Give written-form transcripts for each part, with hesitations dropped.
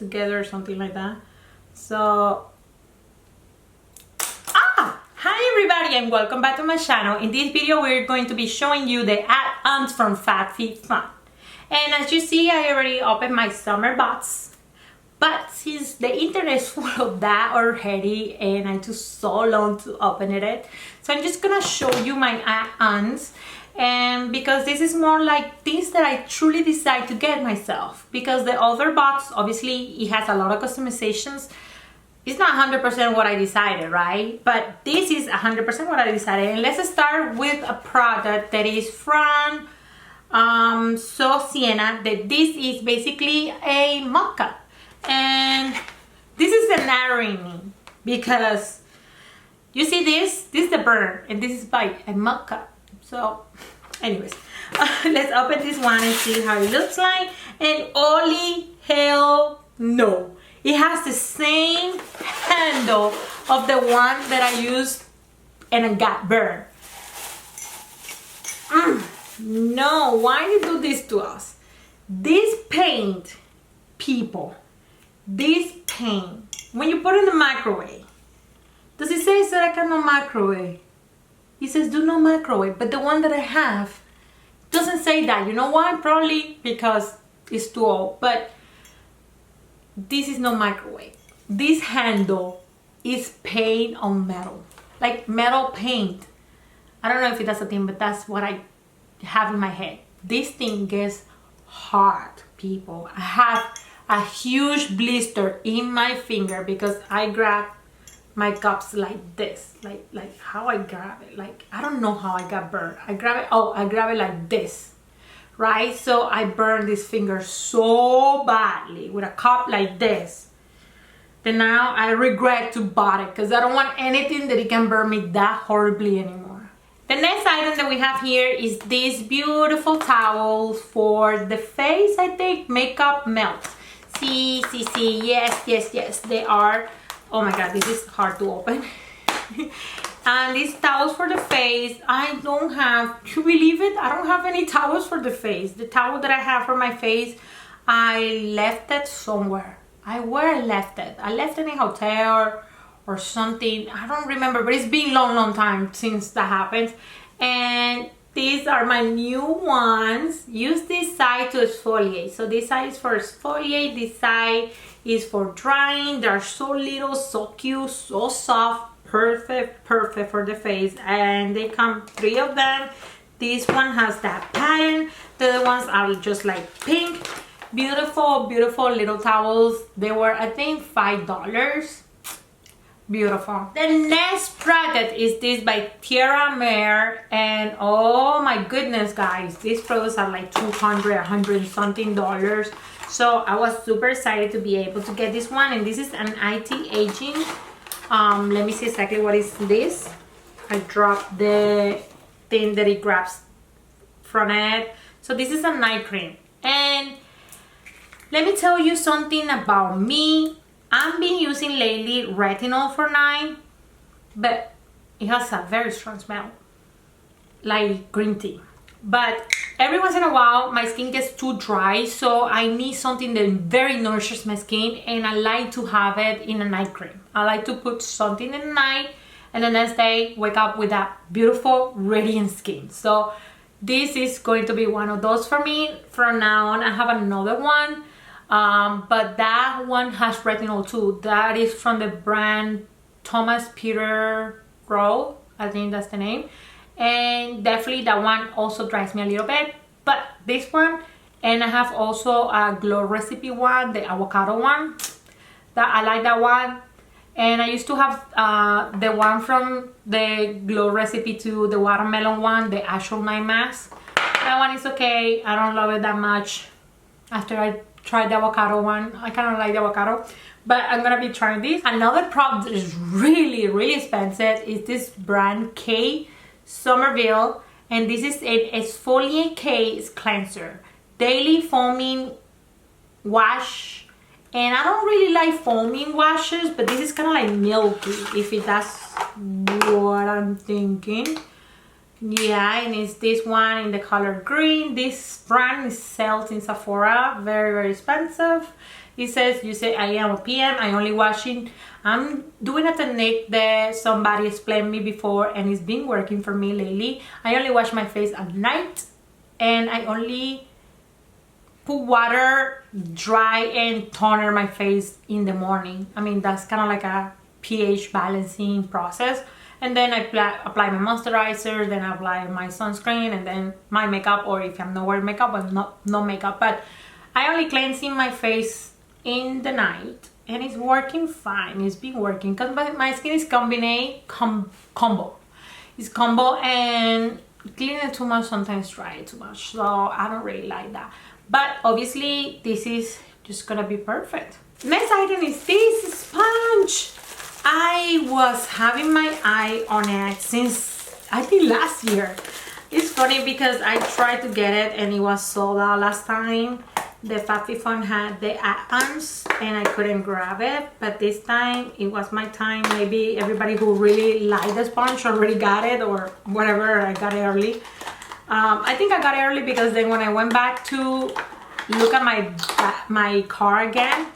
together or something like that. So hi everybody and welcome back to my channel. In this video we're going to be showing you the add-ons from FabFitFun. And as you see, I already opened my summer box, but since the internet is full of that already and I took so long to open it, so I'm just gonna show you my add-ons. And because this is more like things that I truly decide to get myself, because the other box obviously it has a lot of customizations. It's not 100% what I decided, right? But this is 100% what I decided. And let's start with a product that is from xoxo. That this is basically a mock-up, and this is enamoring me because you see this is the burn and this is by a mock-up. So anyways, let's open this one and see how it looks like. And holy hell no, it has the same handle of the one that I used and I got burned. No, why you do this to us? This paint, people, this paint, when you put it in the microwave, does it say that I cannot microwave? It says do not microwave, but the one that I have doesn't say that. You know why? Probably because it's too old, but this is no microwave. This handle is paint on metal, like metal paint. I don't know if that's a thing, but that's what I have in my head. This thing gets hard, people. I have a huge blister in my finger because I grab my cups like this, like how I grab it, like I don't know how I got burned. I grab it like this, right? So I burned this finger so badly with a cup like this. Then now I regret to buy it because I don't want anything that it can burn me that horribly anymore. The next item that we have here is these beautiful towels for the face, I think, makeup melts. See, yes, they are. Oh my god, this is hard to open. And these towels for the face, I don't have, you believe it? I don't have any towels for the face. The towel that I have for my face, I left it somewhere. Where I left it? I left it in a hotel or something. I don't remember, but it's been long time since that happened. And these are my new ones. Use this side to exfoliate. So this side is for exfoliate, this side is for drying. They're so little, so cute, so soft, perfect for the face. And they come 3 of them. This one has that pattern. The other ones are just like pink. Beautiful little towels. They were, I think, $5. Beautiful. The next product is this by Tierra Mare, and oh my goodness, guys, these products are like $200 something. So I was super excited to be able to get this one, and this is an anti-aging. Let me see exactly what is this. I dropped the thing that it grabs from it. So this is a night cream, and let me tell you something about me. I've been using lately retinol for night, but it has a very strong smell, like green tea. But every once in a while, my skin gets too dry, so I need something that very nourishes my skin, and I like to have it in a night cream. I like to put something in the night, and the next day, wake up with that beautiful, radiant skin. So this is going to be one of those for me. From now on, I have another one. But that one has retinol too. That is from the brand Thomas Peter Rowe, I think that's the name. And definitely that one also dries me a little bit. But this one, and I have also a Glow Recipe one, the avocado one. That I like that one. And I used to have the one from the Glow Recipe too, the watermelon one, the actual night mask. That one is okay. I don't love it that much. After I tried the avocado one, I kind of like the avocado, but I'm gonna be trying this. Another product that is really expensive is this brand K Somerville, and this is an exfoliate case cleanser, daily foaming wash. And I don't really like foaming washes, but this is kind of like milky, if that's what I'm thinking. Yeah, and it's this one in the color green. This brand is sold in Sephora, very expensive. It says, you say AM or PM. I only washing. I'm doing a technique that somebody explained me before, and it's been working for me lately. I only wash my face at night, and I only put water, dry, and toner my face in the morning. I mean, that's kind of like a pH balancing process. And then I apply my moisturizer, then I apply my sunscreen, and then my makeup, or if I'm not wearing makeup, I'm no makeup. But I only cleansing my face in the night, and it's working fine. It's been working because my skin is combo. It's combo, and clean it too much sometimes dry it too much. So I don't really like that. But obviously this is just gonna be perfect. Next item is this sponge. I was having my eye on it since I think last year. It's funny because I tried to get it and it was sold out last time. The FabFitFun had the add-ons and I couldn't grab it, but this time it was my time. Maybe everybody who really liked the sponge already got it, or whatever, I got it early. I think I got it early because then when I went back to look at my car again,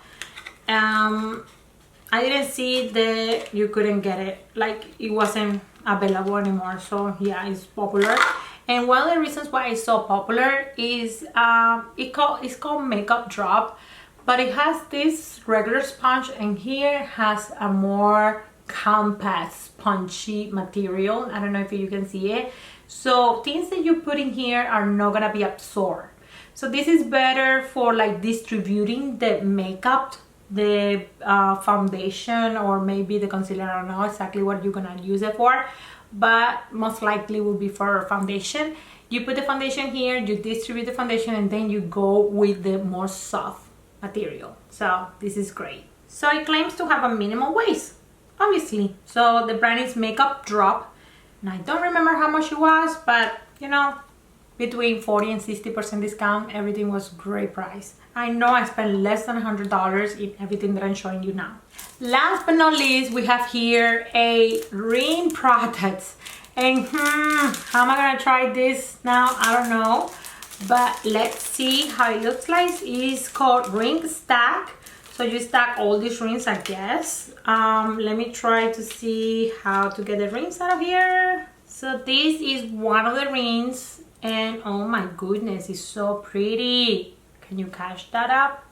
I didn't see that you couldn't get it, like it wasn't available anymore. So yeah, it's popular. And one of the reasons why it's so popular is it's called Makeup Drop, but it has this regular sponge, and here has a more compact spongy material. I don't know if you can see it. So things that you put in here are not gonna be absorbed. So this is better for like distributing the makeup, the foundation, or maybe the concealer. I don't know exactly what you're gonna use it for, but most likely will be for foundation. You put the foundation here, you distribute the foundation, and then you go with the more soft material. So this is great. So it claims to have a minimal waste, obviously. So the brand is Makeup Drop, and I don't remember how much it was, but you know, between 40 and 60% discount, everything was great price. I know I spent less than $100 in everything that I'm showing you now. Last but not least, we have here a ring product. And how am I gonna try this now? I don't know, but let's see how it looks like. It's called Ring Stack. So you stack all these rings, I guess. Let me try to see how to get the rings out of here. So this is one of the rings, and oh my goodness, it's so pretty. Can you catch that up?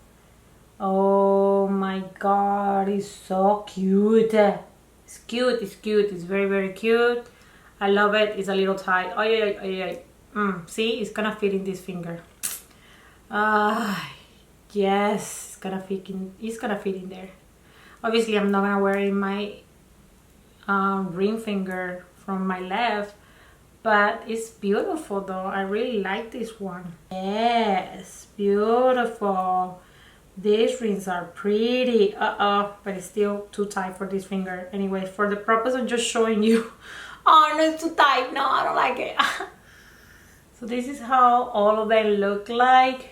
Oh my god, it's so cute. It's cute, it's cute, it's very, very cute. I love it. It's a little tight. Oh yeah. See, it's gonna fit in this finger. Yes, it's gonna fit in there. Obviously, I'm not gonna wear it in my ring finger from my left, but it's beautiful though. I really like this one. Yes, beautiful. These rings are pretty. But it's still too tight for this finger. Anyway, for the purpose of just showing you. Oh no, it's too tight. No, I don't like it. So this is how all of them look like.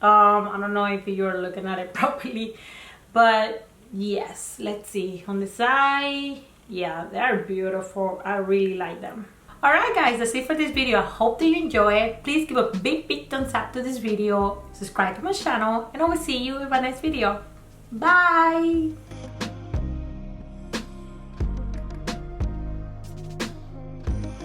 I don't know if you're looking at it properly, but yes, let's see on the side. Yeah, they're beautiful. I really like them. Alright guys, that's it for this video. I hope that you enjoy it. Please give a big thumbs up to this video, subscribe to my channel, and I will see you in my next video. Bye!